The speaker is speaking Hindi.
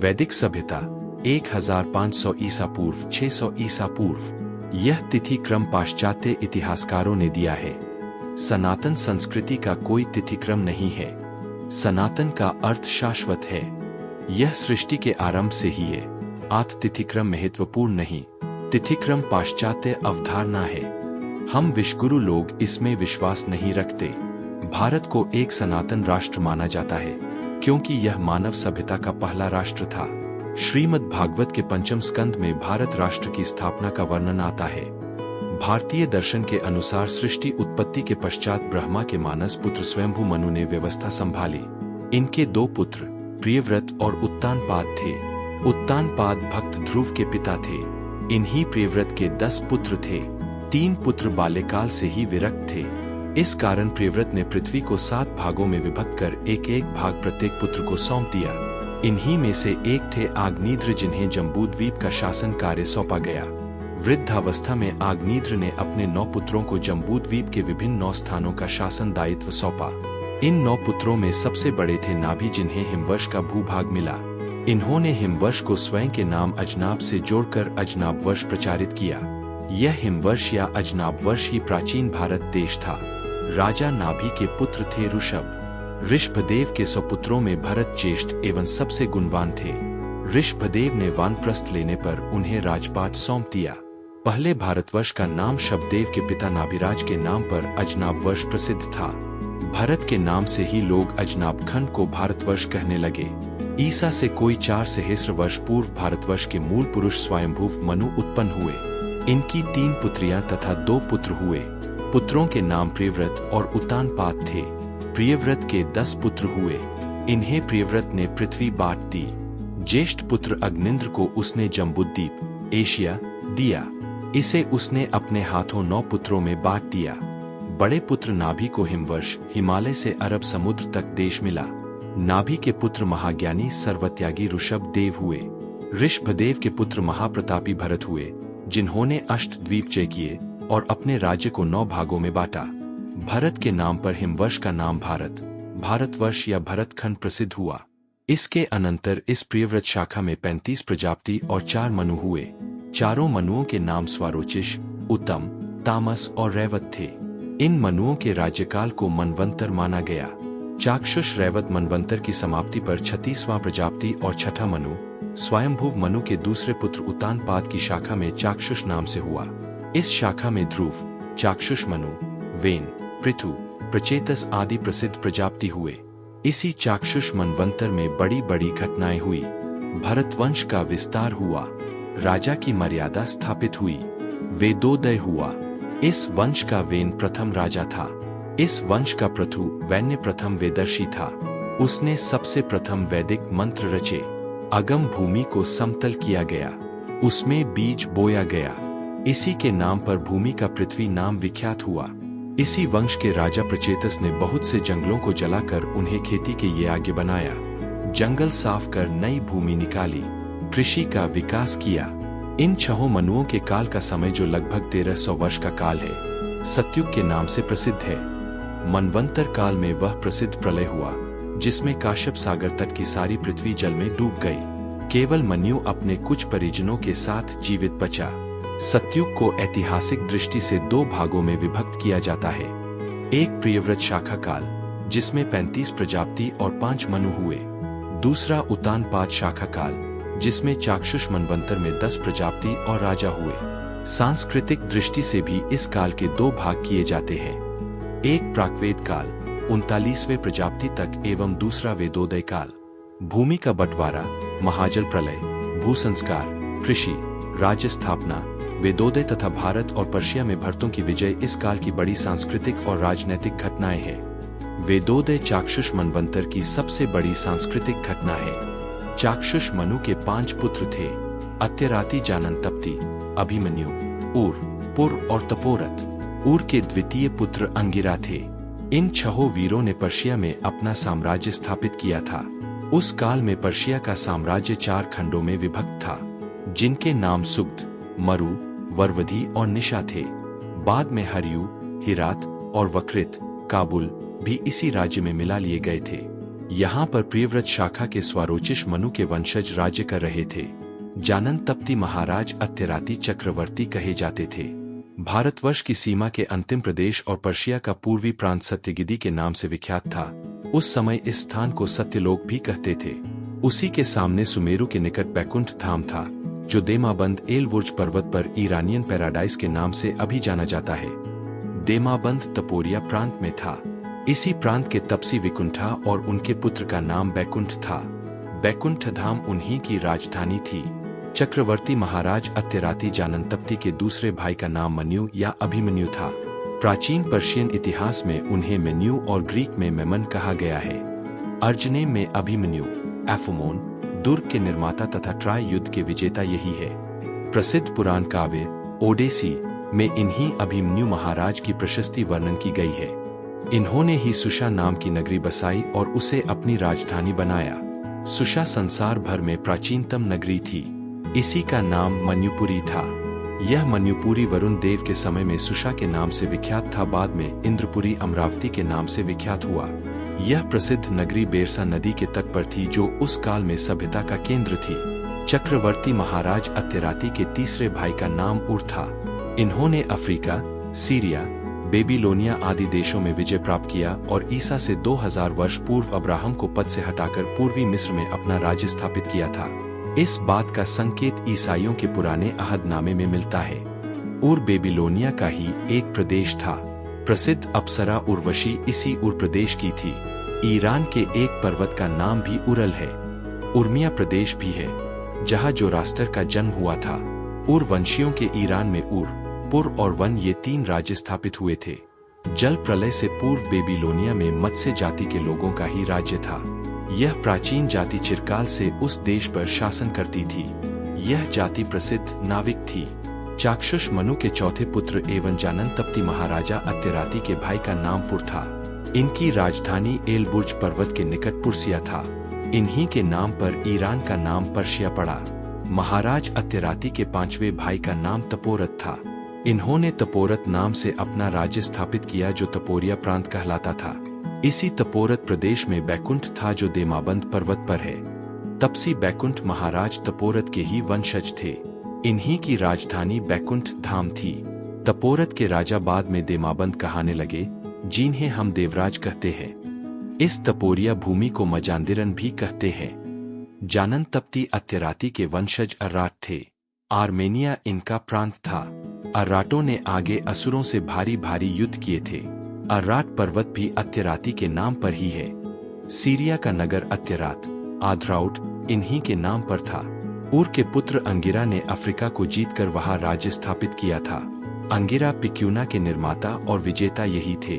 वैदिक सभ्यता 1500 ईसा पूर्व 600 ईसा पूर्व। यह तिथि क्रम पाश्चात्य इतिहासकारों ने दिया है। सनातन संस्कृति का कोई तिथिक्रम नहीं है। सनातन का अर्थ शाश्वत है। यह सृष्टि के आरंभ से ही है। तिथिक्रम महत्वपूर्ण नहीं। तिथिक्रम पाश्चात्य अवधारणा है। हम विश्वगुरु लोग इसमें विश्वास नहीं रखते। भारत को एक सनातन राष्ट्र माना जाता है क्योंकि यह मानव सभ्यता का पहला राष्ट्र था। श्रीमद् भागवत के पंचम स्कंद में भारत राष्ट्र की स्थापना का वर्णन आता है। भारतीय दर्शन के अनुसार सृष्टि उत्पत्ति के पश्चात ब्रह्मा के मानस पुत्र स्वयंभू मनु ने व्यवस्था संभाली। इनके दो पुत्र प्रियव्रत और उत्तानपाद थे। उत्तानपाद भक्त ध्रुव के पिता थे। इन्हीं प्रियव्रत के 10 पुत्र थे। 3 पुत्र बाल्यकाल से ही विरक्त थे। इस कारण प्रियव्रत ने पृथ्वी को 7 भागों में विभक्त कर एक भाग प्रत्येक पुत्र को सौंप दिया। इन्हीं में से एक थे आग्नेयद्र, जिन्हें जम्बूद्वीप का शासन कार्य सौंपा गया। वृद्धावस्था में आग्नेयद्र ने अपने 9 पुत्रों को जम्बूद्वीप के विभिन्न 9 स्थानों का शासन दायित्व सौंपा। इन 9 पुत्रों में सबसे बड़े थे नाभि, जिन्हें हिमवर्ष का भूभाग मिला। इन्होंने हिमवर्ष को स्वयं के नाम अजनाब से जोड़कर अजनाब वर्ष प्रचारित किया। यह हिमवर्ष या अजनाब वर्ष ही प्राचीन भारत देश था। राजा नाभि के पुत्र थे ऋषभ। ऋषभदेव के सुपुत्रों में भरत ज्येष्ठ एवं सबसे गुणवान थे। ऋषभदेव ने वानप्रस्थ लेने पर उन्हें राजपाट सौंप दिया। पहले भारतवर्ष का नाम शब्देव के पिता नाभिराज के नाम पर अजनाब वर्ष प्रसिद्ध था। भरत के नाम से ही लोग अजनाब खंड को भारतवर्ष कहने लगे। ईसा से कोई 4 सहस्र वर्ष पूर्व भारतवर्ष के मूल पुरुष स्वयंभू मनु उत्पन्न हुए। इनकी 3 पुत्रियां तथा 2 पुत्र हुए। पुत्रों के नाम प्रियव्रत और उत्तानपाद थे। प्रियव्रत के 10 पुत्र हुए। इन्हें प्रियव्रत ने पृथ्वी बांट दी। ज्येष्ठ पुत्र अग्निंद्र को उसने जम्बूद्वीप एशिया दिया। इसे उसने अपने हाथों 9 पुत्रों में बांट दिया। बड़े पुत्र नाभि को हिमवर्ष हिमालय से अरब समुद्र तक देश मिला। नाभि के पुत्र महाज्ञानी सर्वत्यागी ऋषभ देव हुए। ऋषभदेव के पुत्र महाप्रतापी भरत हुए, जिन्होंने अष्टद्वीप जय किए और अपने राज्य को 9 भागों में बांटा। भरत के नाम पर हिमवर्ष का नाम भारतवर्ष या भरतखंड प्रसिद्ध हुआ। इसके अनंतर इस प्रियव्रत शाखा में 35 प्रजापति और 4 मनु हुए। चारों मनुओं के नाम स्वारोचिष, उत्तम, तामस और रैवत थे। इन मनुओं के राज्यकाल को मनवंतर माना गया। चाक्षुष रैवत मनवंतर की समाप्ति पर 36वां प्रजापति और 6ठा मनु स्वयंभू मनु के दूसरे पुत्र उत्तानपाद की शाखा में चाक्षुष नाम से हुआ। इस शाखा में ध्रुव, चाक्षुष मनु, वेन, पृथु, प्रचेतस आदि प्रसिद्ध प्रजापति हुए। इसी चाक्षुष मनवंतर में बड़ी बड़ी घटनाएं हुई। भरतवंश का विस्तार हुआ। राजा की मर्यादा स्थापित हुई। वेदोदय हुआ। इस वंश का वेन प्रथम राजा था। इस वंश का पृथु वैन्य प्रथम वेदर्षि था। उसने सबसे प्रथम वैदिक मंत्र रचे। अगम भूमि को समतल किया गया। उसमें बीज बोया गया। इसी के नाम पर भूमि का पृथ्वी नाम विख्यात हुआ। इसी वंश के राजा प्रचेतस ने बहुत से जंगलों को जलाकर उन्हें खेती के ये आगे बनाया। जंगल साफ कर नई भूमि निकाली। कृषि का विकास किया। इन 6 मनुओं के काल का समय, जो लगभग 1300 वर्ष का काल है, सतयुग के नाम से प्रसिद्ध है। मनवंतर काल में वह प्रसिद्ध प्रलय हुआ जिसमें काश्यप सागर तट की सारी पृथ्वी जल में डूब गई। केवल मन्यु अपने कुछ परिजनों के साथ जीवित बचा। सतयुग को ऐतिहासिक दृष्टि से 2 भागों में विभक्त किया जाता है। एक प्रियव्रत शाखा काल, जिसमें 35 प्रजापति और 5 मनु हुए। दूसरा उत्तानपाद शाखा काल, जिसमें चाक्षुष मनवंतर में 10 प्रजापति और राजा हुए। सांस्कृतिक दृष्टि से भी इस काल के 2 भाग किए जाते हैं। एक प्राक्वेद काल 39वें प्रजापति तक एवं दूसरा वेदोदय काल। भूमि का बंटवारा, महाजल प्रलय, भूसंस्कार, कृषि, राज्य स्थापना, वेदोदय तथा भारत और पर्शिया में भरतों की विजय इस काल की बड़ी सांस्कृतिक और राजनैतिक घटनाएं हैं। वेदोदय चाक्षुष मनवंतर की सबसे बड़ी सांस्कृतिक घटना है। चाक्षुष मनु के 5 पुत्र थे, अत्यराति, जाननतप्ति, अभिमन्यु, उर, पुर और तपोरत। उर के द्वितीय पुत्र अंगिरा थे। इन 6 वीरों ने पर्शिया में अपना साम्राज्य स्थापित किया था। उस काल में पर्शिया का साम्राज्य 4 खंडों में विभक्त था, जिनके नाम सुग्ध, मरु, वर्वधि और निशा थे। बाद में हरियु, हिरात और वकृत, काबुल भी इसी राज्य में मिला लिए गए थे। यहाँ पर प्रियव्रत शाखा के स्वारोचिष मनु के वंशज राज्य कर रहे थे। जाननतप्ती महाराज अत्यराती चक्रवर्ती कहे जाते थे। भारतवर्ष की सीमा के अंतिम प्रदेश और पर्शिया का पूर्वी प्रांत सत्यगिरी के नाम से विख्यात था। उस समय इस स्थान को सत्यलोक भी कहते थे। उसी के सामने सुमेरु के निकट बैकुंठ धाम था, जो देमाबंद एलबुर्ज पर्वत पर ईरानियन पैराडाइज के नाम से अभी जाना जाता है। देमाबंद तपोरिया प्रांत में था। इसी प्रांत के तपसी विकुंठा और उनके पुत्र का नाम बैकुंठ था। बैकुंठ धाम उन्हीं की राजधानी थी। चक्रवर्ती महाराज अत्यराती जाननतप्ती के दूसरे भाई का नाम मन्यु या अभिमन्यु था। प्राचीन पर्शियन इतिहास में उन्हें मेन्यू और ग्रीक में मेमन कहा गया है। अर्जनेम में अभिमन्यु, एफोमोन, दुर्ग के निर्माता तथा ट्राय युद्ध के विजेता यही है। प्रसिद्ध पुराण काव्य ओडेसी में इन्हीं अभिमन्यु महाराज की प्रशस्ति वर्णन की गई है। इन्होंने ही सुशा नाम की नगरी बसाई और उसे अपनी राजधानी बनाया। सुशा संसार भर में प्राचीनतम नगरी थी। इसी का नाम मन्युपुरी था। यह मन्युपुरी वरुण देव के समय में सुशा के नाम से विख्यात था। बाद में इंद्रपुरी अमरावती के नाम से विख्यात हुआ। यह प्रसिद्ध नगरी बेरसा नदी के तट पर थी, जो उस काल में सभ्यता का केंद्र थी। चक्रवर्ती महाराज अत्यराती के तीसरे भाई का नाम उर था। इन्होंने अफ्रीका, सीरिया, बेबीलोनिया आदि देशों में विजय प्राप्त किया और ईसा से 2000 वर्ष पूर्व अब्राहम को पद से हटाकर पूर्वी मिस्र में अपना राज्य स्थापित किया था। इस बात का संकेत ईसाइयों के पुराने अहदनामे में मिलता है। उर बेबीलोनिया का ही एक प्रदेश था। प्रसिद्ध अप्सरा उर्वशी इसी उर प्रदेश की थी। ईरान के एक पर्वत का नाम भी उरल है। उर्मिया प्रदेश भी है, जहाँ जोरास्टर का जन्म हुआ था। उर वंशियों के ईरान में उर, पुर और वन ये 3 राज्य स्थापित हुए थे। जल प्रलय से पूर्व बेबीलोनिया में मत्स्य जाति के लोगों का ही राज्य था। यह प्राचीन जाति चिरकाल से उस देश पर शासन करती थी। यह जाति प्रसिद्ध नाविक थी। चाक्षुष मनु के चौथे पुत्र एवं जाननतप्ती महाराजा अत्यराती के भाई का नाम पुर था। इनकी राजधानी एलबुर्ज पर्वत के निकट पुरसिया था। इन्हीं के नाम पर ईरान का नाम पर्शिया पड़ा। महाराज अत्यराती के 5वें भाई का नाम तपोरत था। इन्होंने तपोरत नाम से अपना राज्य स्थापित किया, जो तपोरिया प्रांत कहलाता था। इसी तपोरत प्रदेश में बैकुंठ था, जो देमाबंद पर्वत पर है। तपसी बैकुंठ महाराज तपोरत के ही वंशज थे। इन्हीं की राजधानी बैकुंठ धाम थी। तपोरत के राजा बाद में देमाबंद कहने लगे, जिन्हें हम देवराज कहते हैं। इस तपोरिया भूमि को मजांदिरन भी कहते हैं। जाननतप्ती अत्यराती के वंशज अर्राट थे। आर्मेनिया इनका प्रांत था। अर्राटों ने आगे असुरों से भारी भारी युद्ध किए थे। अर्राट पर्वत भी अत्यराती के नाम पर ही है। सीरिया का नगर अत्यरात, आद्राउट इन्हीं के नाम पर था। उर के पुत्र अंगिरा ने अफ्रीका को जीतकर वहां राज्य स्थापित किया था। अंगिरा पिक्यूना के निर्माता और विजेता यही थे।